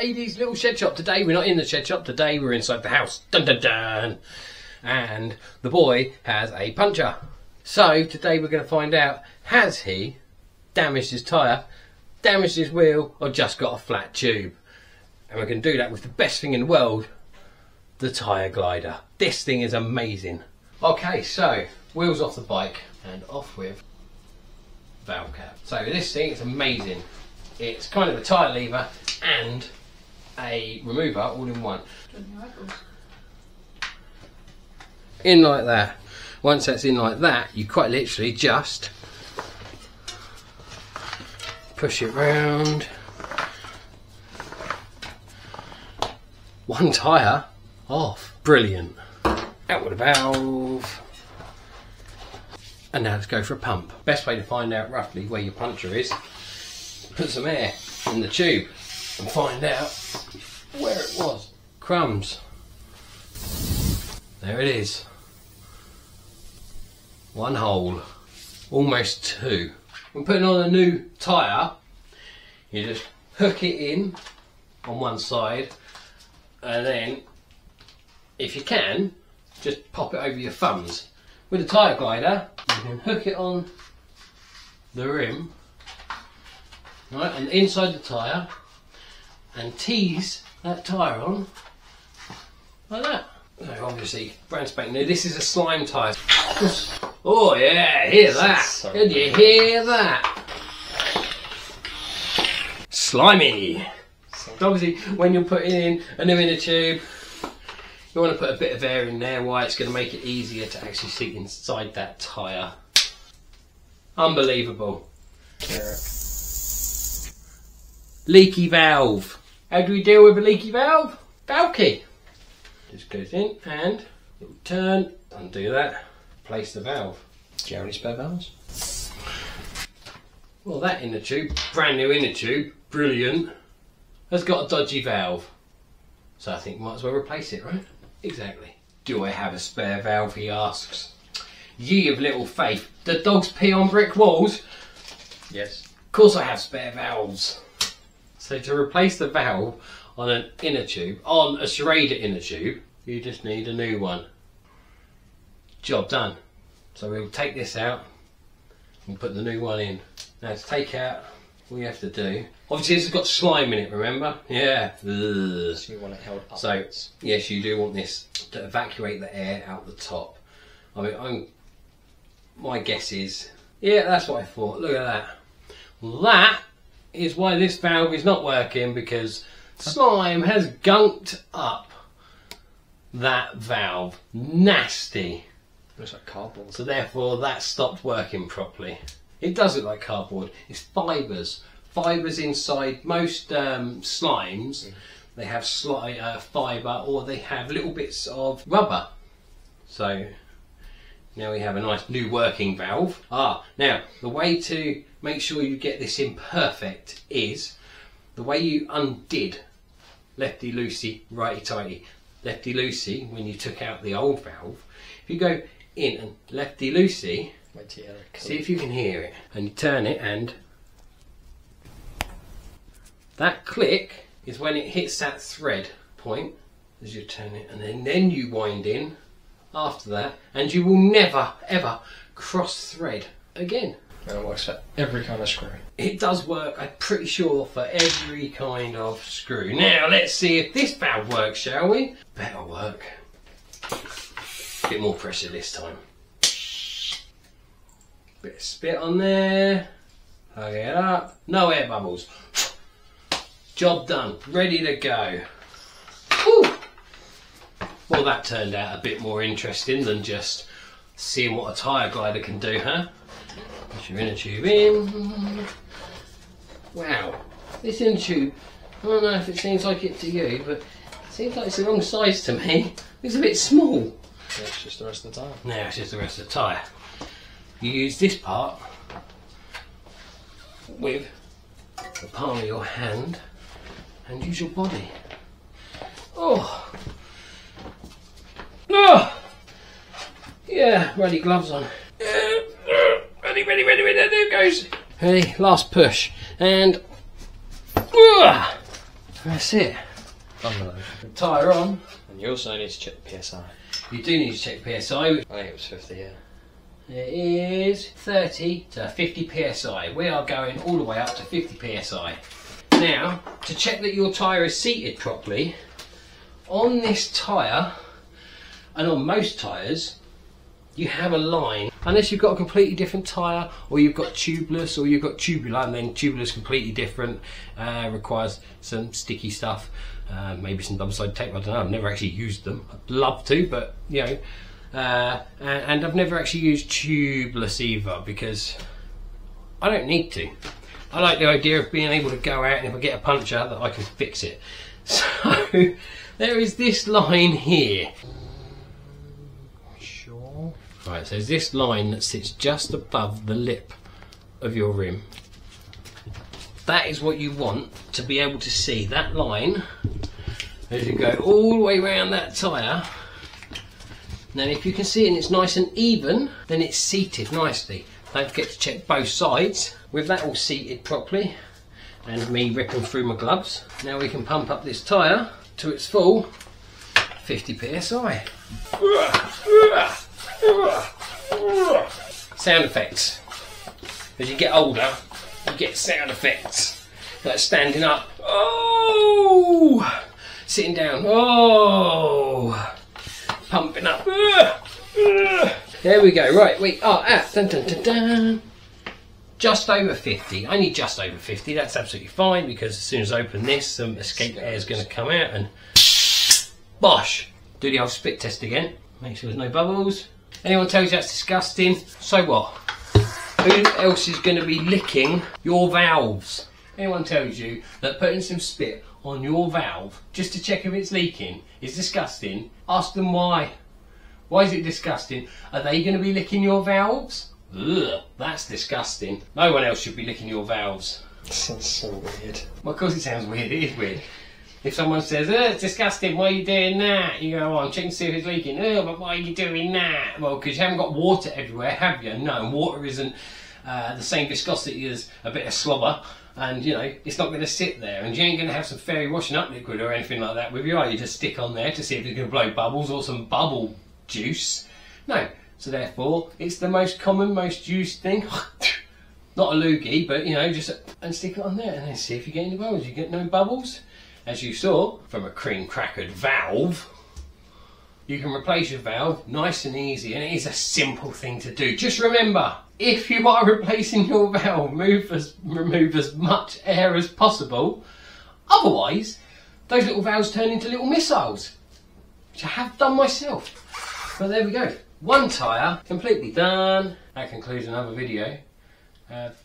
ladies, little shed shop. Today we're not in the shed shop, today we're inside the house. Dun dun dun. And the boy has a puncture. So today we're going to find out, has he damaged his tyre, damaged his wheel, or just got a flat tube? And we're going to do that with the best thing in the world, the tyre glider. This thing is amazing. Okay, so wheels off the bike and off with valve cap. So this thing is amazing. It's kind of a tyre lever and a remover all in one. In like that. Once that's in like that, you quite literally just push it round. One tyre off. Brilliant. Out with a valve. And now let's go for a pump. Best way to find out roughly where your puncture is, put some air in the tube and find out where it was. Crumbs. There it is. One hole. Almost two. When putting on a new tyre, you just hook it in on one side and then, if you can, just pop it over your thumbs. With a tyre glider, you can hook it on the rim, right, and inside the tyre, and tease that tyre on like that. So obviously, brand spanking new. This is a slime tyre. Oh yeah, hear that? Did you hear that? Slimy. Obviously, when you're putting in a new inner tube, you want to put a bit of air in there. Why? It's going to make it easier to actually see inside that tyre. Unbelievable. Leaky valve. How do we deal with a leaky valve? Valve key. Just goes in and it'll turn, undo that, place the valve. Do you have any spare valves? Well, that inner tube, brand new inner tube, brilliant, has got a dodgy valve. So I think might as well replace it, right? Exactly. Do I have a spare valve, he asks. Ye of little faith, do dogs pee on brick walls? Yes. Of course I have spare valves. So to replace the valve on an inner tube, on a Schrader inner tube, you just need a new one. Job done. So we'll take this out and put the new one in. Now to take out, all you have to do, obviously this has got slime in it, remember? Yeah. Ugh. So you want it held upwards. So yes, you do want this to evacuate the air out the top. I mean, my guess is, yeah, that's what I thought. Look at that. Well, that is why this valve is not working, because slime has gunked up that valve. Nasty. Looks like cardboard. So therefore that stopped working properly. It does look like cardboard. It's fibres. Fibres inside most slimes. They have fibre, or they have little bits of rubber. So now we have a nice new working valve. Now the way to make sure you get this in perfect is the way you undid lefty loosey, righty tighty. Lefty loosey, when you took out the old valve, if you go in and lefty loosey, see if you can hear it, and you turn it, and that click is when it hits that thread point as you turn it, and then you wind in after that, and you will never ever cross thread again. And it works for every kind of screw. It does work, I'm pretty sure, for every kind of screw. Now let's see if this valve works, shall we? Better work. Bit more pressure this time. Bit of spit on there. Plug it up. No air bubbles. Job done. Ready to go. Woo! Well, that turned out a bit more interesting than just seeing what a tyre glider can do, huh? Put your inner tube in. Wow. This inner tube, I don't know if it seems like it to you, but it seems like it's the wrong size to me. It's a bit small. Yeah, it's just the rest of the tyre. No, it's just the rest of the tyre. You use this part with the palm of your hand and use your body. Oh! Oh! Yeah, ready, gloves on. Ready, there it goes. Ready, last push. And That's it. Bungalow. Tyre on. And you also need to check the PSI. You do need to check PSI. I think it was 50, yeah. It is 30 to 50 PSI. We are going all the way up to 50 PSI. Now, to check that your tyre is seated properly, on this tyre, and on most tyres, you have a line. Unless you've got a completely different tyre, or you've got tubeless, or you've got tubular, and then tubular is completely different, requires some sticky stuff, maybe some double-sided tape, I don't know, I've never actually used them. I'd love to, but you know, and I've never actually used tubeless either, because I don't need to. I like the idea of being able to go out, and if I get a puncture, that I can fix it. So, there is this line here. Sure. Right, so there's this line that sits just above the lip of your rim. That is what you want to be able to see, that line, as you go all the way around that tyre. Now if you can see it and it's nice and even, then it's seated nicely. Don't forget to check both sides. With that all seated properly, and me ripping through my gloves, now we can pump up this tyre to its full 50 PSI. Sound effects. As you get older, you get sound effects. Like standing up, oh! Sitting down, oh! Pumping up, there we go. Right, we are at dun, dun, dun, dun. Just over 50. Only just over 50. That's absolutely fine, because as soon as I open this, some escape air is going to come out and bosh. Do the old spit test again. Make sure there's no bubbles. Anyone tells you that's disgusting, so what? Who else is going to be licking your valves? Anyone tells you that putting some spit on your valve just to check if it's leaking is disgusting, ask them why. Why is it disgusting? Are they going to be licking your valves? Ugh, that's disgusting. No one else should be licking your valves. That sounds so weird. Well, of course it sounds weird, it is weird. If someone says, it's disgusting, why are you doing that? You go, oh, I'm checking to see if it's leaking. Oh, but why are you doing that? Well, because you haven't got water everywhere, have you? No, water isn't the same viscosity as a bit of slobber. And, you know, it's not going to sit there. And you ain't going to have some fairy washing up liquid or anything like that with you, are you? Just stick on there to see if it's going to blow bubbles or some bubble juice. No. So therefore, it's the most common, most used thing. Not a loogie, but, you know, just and stick it on there and then see if you get any bubbles. You get no bubbles. As you saw from a cream crackered valve, you can replace your valve nice and easy, and it is a simple thing to do. Just remember, if you are replacing your valve, remove as much air as possible. Otherwise, those little valves turn into little missiles, which I have done myself. But there we go. One tyre completely done. That concludes another video.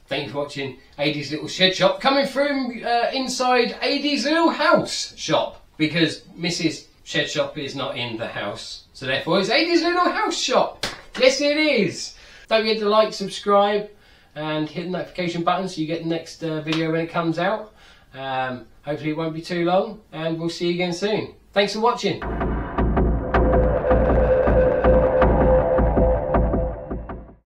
Thank you for watching AD's little shed shop, coming from inside AD's little house shop, because Mrs. Shed Shop is not in the house, so therefore it's AD's little house shop. Yes, it is. Don't forget to like, subscribe, and hit the notification button so you get the next video when it comes out. Hopefully it won't be too long, and we'll see you again soon. Thanks for watching.